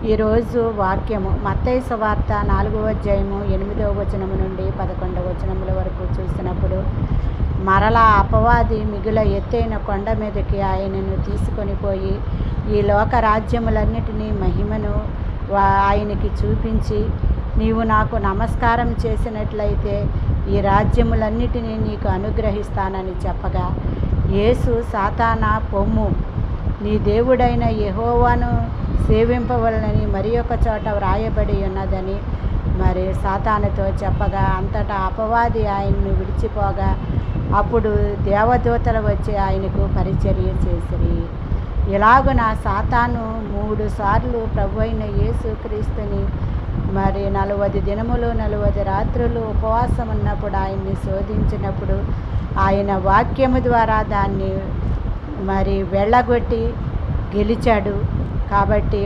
ఈరోజు వాక్యము మత్తయి సువార్త 4వ అధ్యాయము 8వ వచనము నుండి 11వ వచనముల వరకు చూసినప్పుడు, మరలా అపవాది మిగుల ఎత్తైన కొండ మీదకి ఆయనను తీసుకొని పోయి ఈ లోక రాజ్యములన్నిటినీ మహిమను ఆయనకి చూపించి, నీవు నాకు నమస్కారం చేసినట్లయితే ఈ రాజ్యములన్నిటినీ నీకు అనుగ్రహిస్తానని చెప్పగా, యేసు సాతానా పొమ్ము, నీ దేవుడైన యెహోవాను సేవింపవలనని మరి ఒక చోట వ్రాయబడి ఉన్నదని మరి సాతానుతో చెప్పగా, అంతటా అపవాది ఆయన్ను విడిచిపోగా అప్పుడు దేవదూతలు వచ్చి ఆయనకు పరిచర్య చేసిరి. ఇలాగున సాతాను 3 సార్లు ప్రభువైన యేసుక్రీస్తుని మరి 40 దినములు 40 రాత్రులు ఉపవాసం ఉన్నప్పుడు ఆయన్ని శోధించినప్పుడు ఆయన వాక్యము ద్వారా దాన్ని మరి వెళ్ళగొట్టి గెలిచాడు. కాబట్టి